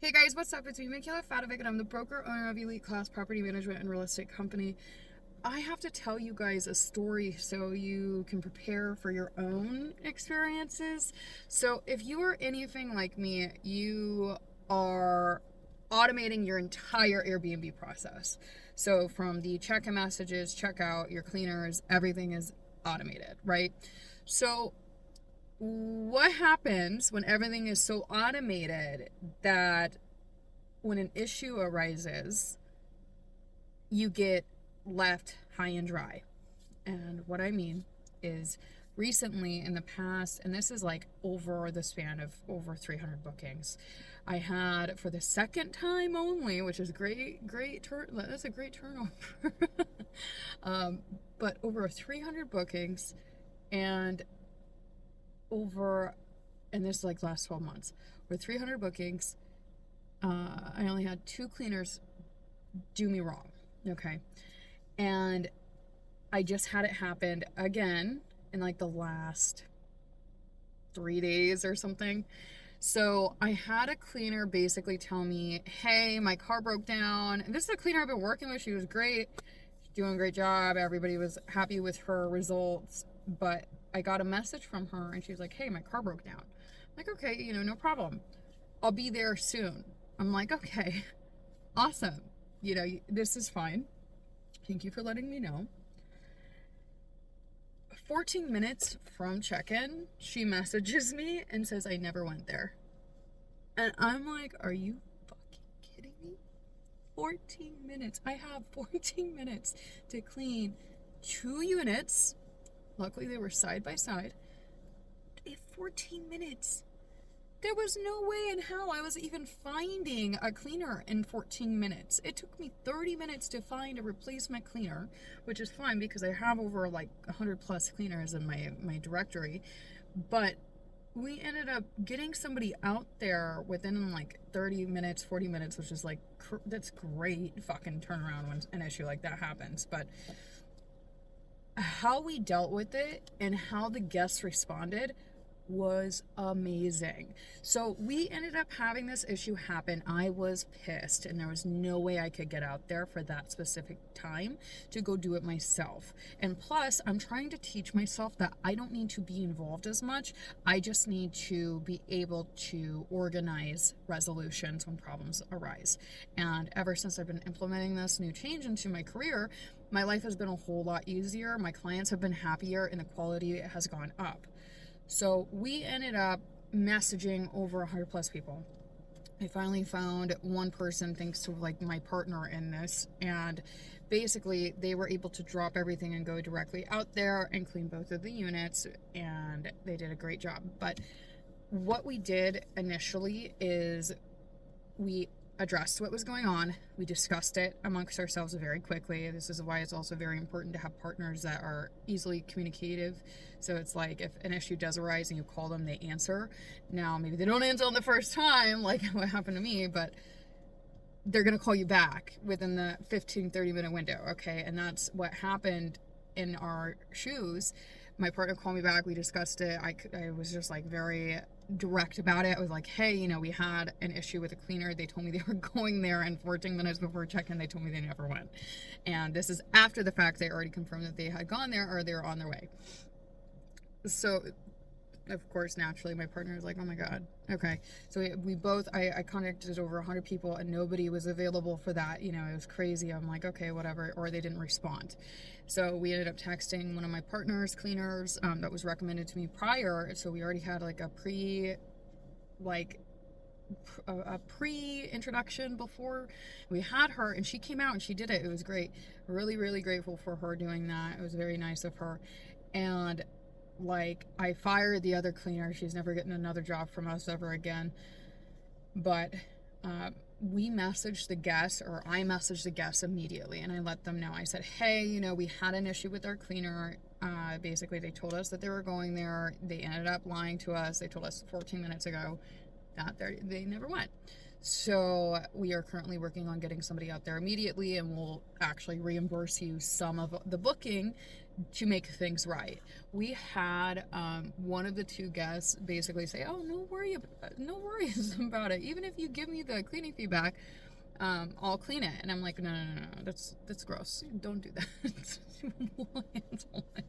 Hey guys, what's up? It's me, Mickayla, and I'm the broker owner of Elite Class Property Management and Real Estate Company. I have to tell you guys a story so you can prepare for your own experiences. So if you are anything like me, you are automating your entire Airbnb process. So from the check-in messages, checkout, your cleaners, everything is automated, right? So what happens when everything is so automated that when an issue arises, you get left high and dry? And what I mean is recently in the past, and this is like over the span of over 300 bookings, I had for the second time only, which is that's a great turnover. But over 300 bookings and this is like last 12 months, with 300 bookings, I only had 2 cleaners do me wrong, okay? And I just had it happen again in like the last 3 days or something. So I had a cleaner basically tell me, hey, my car broke down. And this is a cleaner I've been working with. She was great. She's doing a great job. Everybody was happy with her results. But I got a message from her and she was like, hey, my car broke down. I'm like, okay, no problem. I'll be there soon. I'm like, okay, awesome. This is fine. Thank you for letting me know. 14 minutes from check-in, she messages me and says, I never went there. And I'm like, are you fucking kidding me? 14 minutes. I have 14 minutes to clean 2 units. Luckily, they were side by side. 14 minutes. There was no way in hell I was even finding a cleaner in 14 minutes. It took me 30 minutes to find a replacement cleaner, which is fine because I have over like 100 plus cleaners in my directory. But we ended up getting somebody out there within like 30 minutes, 40 minutes, which is like, that's great fucking turnaround when an issue like that happens. But how we dealt with it and how the guests responded was amazing. So we ended up having this issue happen. I was pissed and there was no way I could get out there for that specific time to go do it myself. And plus, I'm trying to teach myself that I don't need to be involved as much. I just need to be able to organize resolutions when problems arise. And ever since I've been implementing this new change into my career, my life has been a whole lot easier. My clients have been happier and the quality has gone up. So we ended up messaging over 100 plus people. I finally found one person thanks to like my partner in this, and basically they were able to drop everything and go directly out there and clean both of the units, and they did a great job. But what we did initially is we addressed what was going on. We discussed it amongst ourselves very quickly. This is why it's also very important to have partners that are easily communicative. So it's like if an issue does arise and you call them, they answer. Now, maybe they don't answer on the first time, like what happened to me, but they're going to call you back within the 15-30 minute window, okay? And that's what happened in our shoes. My partner called me back. We discussed it. I was just like very direct about it. I was like, hey, we had an issue with a cleaner. They told me they were going there, and 14 minutes before check-in, they told me they never went. And this is after the fact. They already confirmed that they had gone there or they were on their way. So, of course, naturally, my partner was like, oh my God. Okay. So we both, I contacted over 100 people and nobody was available for that. It was crazy. I'm like, okay, whatever. Or they didn't respond. So we ended up texting one of my partner's cleaners that was recommended to me prior. So we already had like a pre-introduction before we had her, and she came out and she did it. It was great. Really, really grateful for her doing that. It was very nice of her. And like, I fired the other cleaner. She's never getting another job from us ever again. But we messaged the guests, or I messaged the guests immediately, and I let them know. I said, hey, we had an issue with our cleaner. Basically, they told us that they were going there. They ended up lying to us. They told us 14 minutes ago that they never went. So we are currently working on getting somebody out there immediately, and we'll actually reimburse you some of the booking to make things right. We had one of the two guests basically say, "Oh, no worries about it. Even if you give me the cleaning feedback, I'll clean it." And I'm like, no, that's gross. Don't do that. We'll handle it.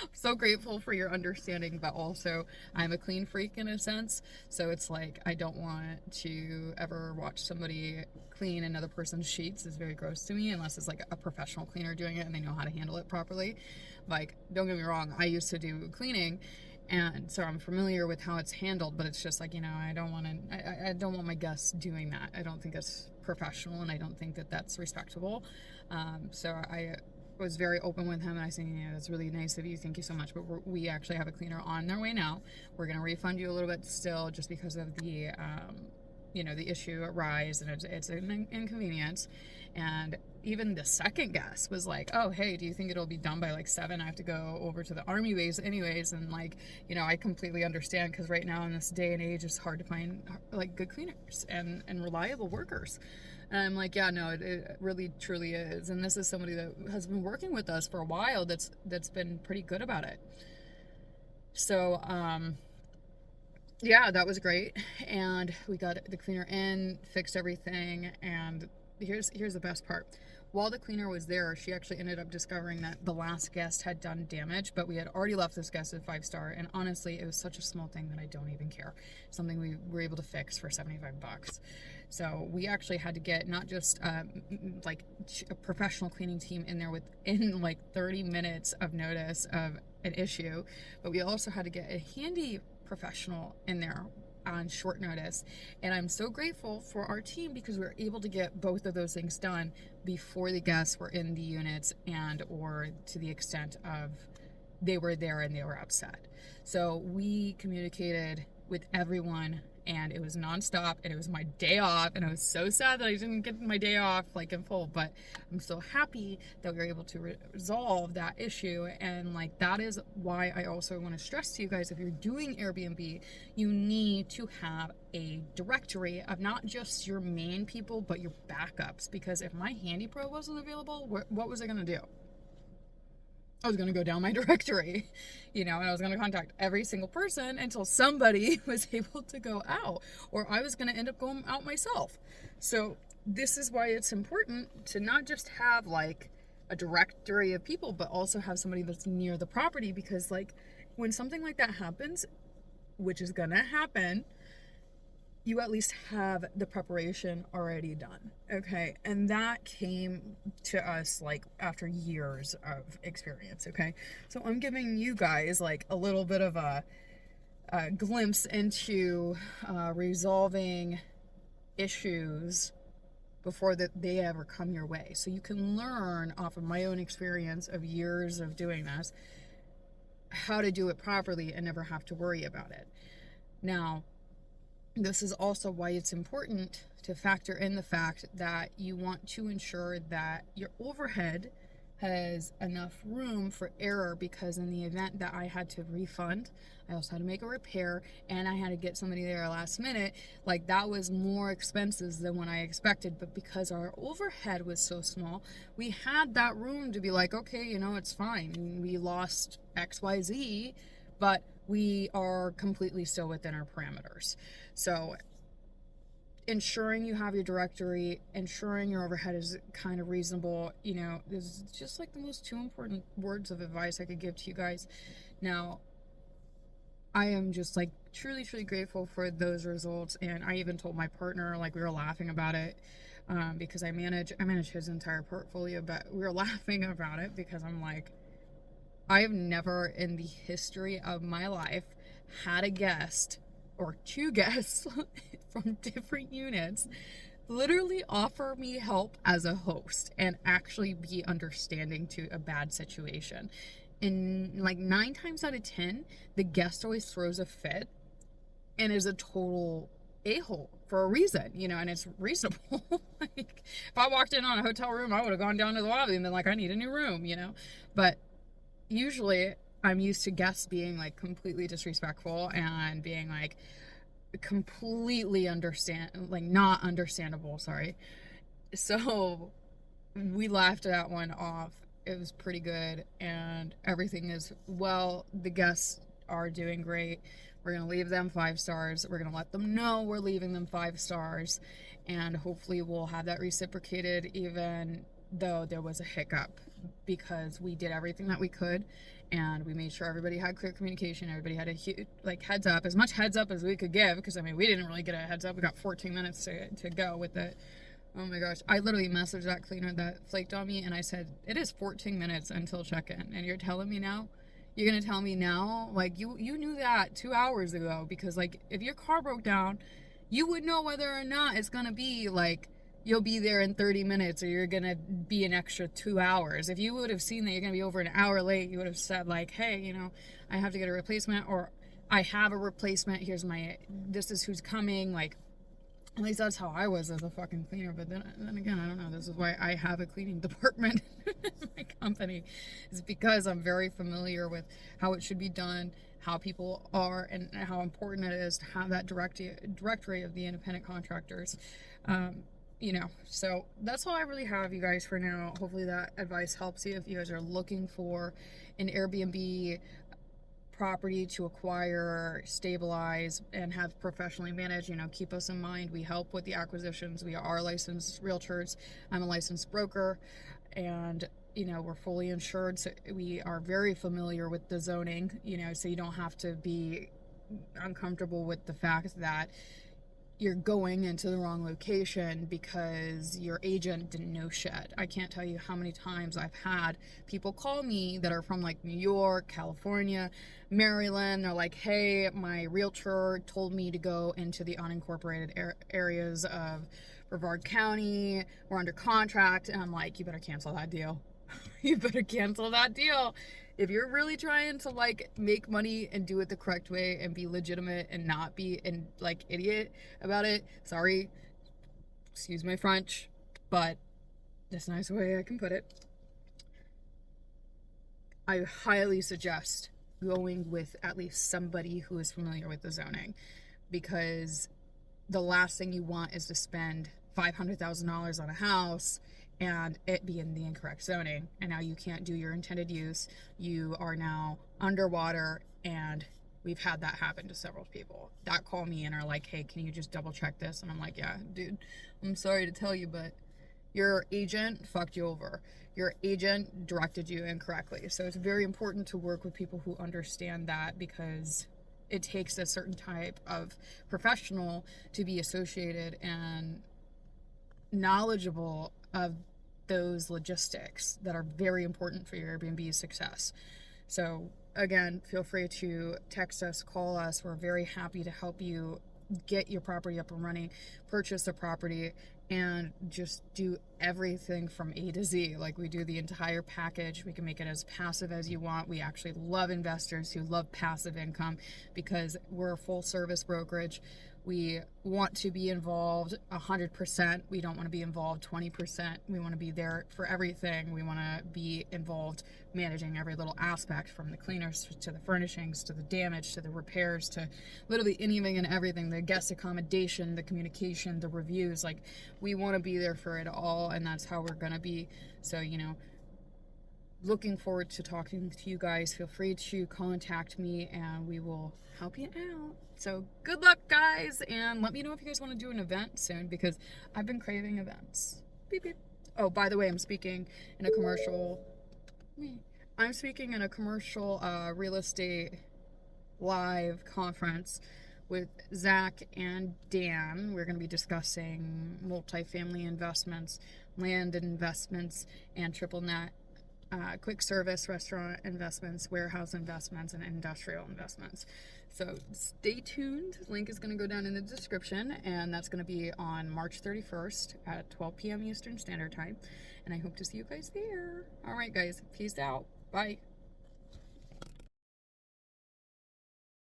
I'm so grateful for your understanding, but also I'm a clean freak in a sense. So it's like, I don't want to ever watch somebody clean another person's sheets. It's very gross to me, unless it's like a professional cleaner doing it and they know how to handle it properly. Like, don't get me wrong, I used to do cleaning, and so I'm familiar with how it's handled, but it's just like, I don't want my guests doing that. I don't think it's professional, and I don't think that that's respectable. So I was very open with him, and I said, that's really nice of you, thank you so much, but we actually have a cleaner on their way now. We're going to refund you a little bit still, just because of the the issue arise, and it's an inconvenience. And even the second guest was like, "Oh, hey, do you think it'll be done by like 7? I have to go over to the army base anyways." And like, I completely understand, because right now in this day and age, it's hard to find like good cleaners and reliable workers. And I'm like, yeah, no, it really truly is. And this is somebody that has been working with us for a while that's been pretty good about it. So yeah, that was great. And we got the cleaner in, fixed everything, and here's the best part. While the cleaner was there, she actually ended up discovering that the last guest had done damage, but we had already left this guest at 5-star, and honestly, it was such a small thing that I don't even care. Something we were able to fix for $75. So we actually had to get not just like a professional cleaning team in there within like 30 minutes of notice of an issue, but we also had to get a handy professional in there on short notice. And I'm so grateful for our team, because we were able to get both of those things done before the guests were in the units, and or to the extent of they were there and they were upset. So we communicated with everyone, and it was nonstop, and it was my day off, and I was so sad that I didn't get my day off like in full, but I'm so happy that we were able to resolve that issue. And like, that is why I also want to stress to you guys, if you're doing Airbnb, you need to have a directory of not just your main people, but your backups, because if my handy pro wasn't available, what was I going to do? I was going to go down my directory, and I was going to contact every single person until somebody was able to go out, or I was going to end up going out myself. So this is why it's important to not just have like a directory of people, but also have somebody that's near the property, because like, when something like that happens, which is going to happen, you at least have the preparation already done, okay? And that came to us like after years of experience, okay? So I'm giving you guys like a little bit of a glimpse into resolving issues before they ever come your way. So you can learn off of my own experience of years of doing this, how to do it properly and never have to worry about it. Now, this is also why it's important to factor in the fact that you want to ensure that your overhead has enough room for error, because in the event that I had to refund, I also had to make a repair, and I had to get somebody there last minute, like that was more expenses than what I expected. But because our overhead was so small, we had that room to be like, okay, it's fine. We lost XYZ, but we are completely still within our parameters. So ensuring you have your directory, ensuring your overhead is kind of reasonable, is just like the most two important words of advice I could give to you guys. Now, I am just like truly, truly grateful for those results. And I even told my partner, like, we were laughing about it, because I manage his entire portfolio, but we were laughing about it because I'm like, I have never in the history of my life had a guest or two guests from different units literally offer me help as a host and actually be understanding to a bad situation. And like 9 times out of 10, the guest always throws a fit and is a total a-hole for a reason, and it's reasonable. Like, if I walked in on a hotel room, I would have gone down to the lobby and been like, I need a new room, but usually I'm used to guests being like completely disrespectful and being like completely not understandable, sorry. So we laughed that one off, it was pretty good, and everything is well. The guests are doing great. We're gonna leave them 5 stars. We're gonna let them know we're leaving them 5 stars, and hopefully we'll have that reciprocated, even though there was a hiccup, because we did everything that we could, and we made sure everybody had clear communication. Everybody had a huge, like, heads up, as much heads up as we could give, because I mean, we didn't really get a heads up. We got 14 minutes to go with it. Oh my gosh, I literally messaged that cleaner that flaked on me, and I said, it is 14 minutes until check-in, and you're telling me now? You're gonna tell me now? Like, you knew that 2 hours ago, because, like, if your car broke down, you would know whether or not it's gonna be, like, you'll be there in 30 minutes, or you're gonna be an extra 2 hours. If you would have seen that you're gonna be over an hour late, you would have said, like, hey, you know, I have to get a replacement, or I have a replacement, this is who's coming. Like, at least that's how I was as a fucking cleaner. But then again, I don't know. This is why I have a cleaning department in my company. It's because I'm very familiar with how it should be done, how people are, and how important it is to have that directory of the independent contractors. You know, so that's all I really have, you guys, for now. Hopefully that advice helps you if you guys are looking for an Airbnb property to acquire, stabilize, and have professionally managed. You know, keep us in mind. We help with the acquisitions. We are licensed realtors. I'm a licensed broker, and you know, we're fully insured, so we are very familiar with the zoning, you know, so you don't have to be uncomfortable with the fact that you're going into the wrong location because your agent didn't know shit. I can't tell you how many times I've had people call me that are from, like, New York, California, Maryland. They're like, hey, my realtor told me to go into the unincorporated areas of Brevard County. We're under contract. And I'm like, you better cancel that deal. You better cancel that deal. If you're really trying to, like, make money and do it the correct way and be legitimate and not be an, like, idiot about it, sorry, excuse my French, but that's a nice way I can put it. I highly suggest going with at least somebody who is familiar with the zoning, because the last thing you want is to spend $500,000 on a house and it be in the incorrect zoning, and now you can't do your intended use. You are now underwater, and we've had that happen to several people that call me and are like, hey, can you just double check this? And I'm like, yeah, dude, I'm sorry to tell you, but your agent fucked you over. Your agent directed you incorrectly. So it's very important to work with people who understand that, because it takes a certain type of professional to be associated and knowledgeable of those logistics that are very important for your Airbnb success. So again, feel free to text us, call us. We're very happy to help you get your property up and running, purchase a property, and just do everything from A to Z. Like, we do the entire package. We can make it as passive as you want. We actually love investors who love passive income, because we're a full service brokerage. We want to be involved 100%. We don't want to be involved 20%. We want to be there for everything. We want to be involved managing every little aspect, from the cleaners to the furnishings to the damage to the repairs to literally anything and everything, the guest accommodation, the communication, the reviews. Like, we want to be there for it all, and that's how we're going to be. So, you know, looking forward to talking to you guys. Feel free to contact me and we will help you out. So good luck, guys, and let me know if you guys want to do an event soon, because I've been craving events. Beep, beep. Oh, by the way, I'm speaking in a commercial real estate live conference with Zach and Dan. We're going to be discussing multifamily investments, land investments, and triple net, quick service restaurant investments, warehouse investments, and industrial investments. So stay tuned. Link is going to go down in the description, and that's going to be on March 31st at 12 p.m. Eastern Standard Time, and I hope to see you guys there. All right, guys, peace out. Bye.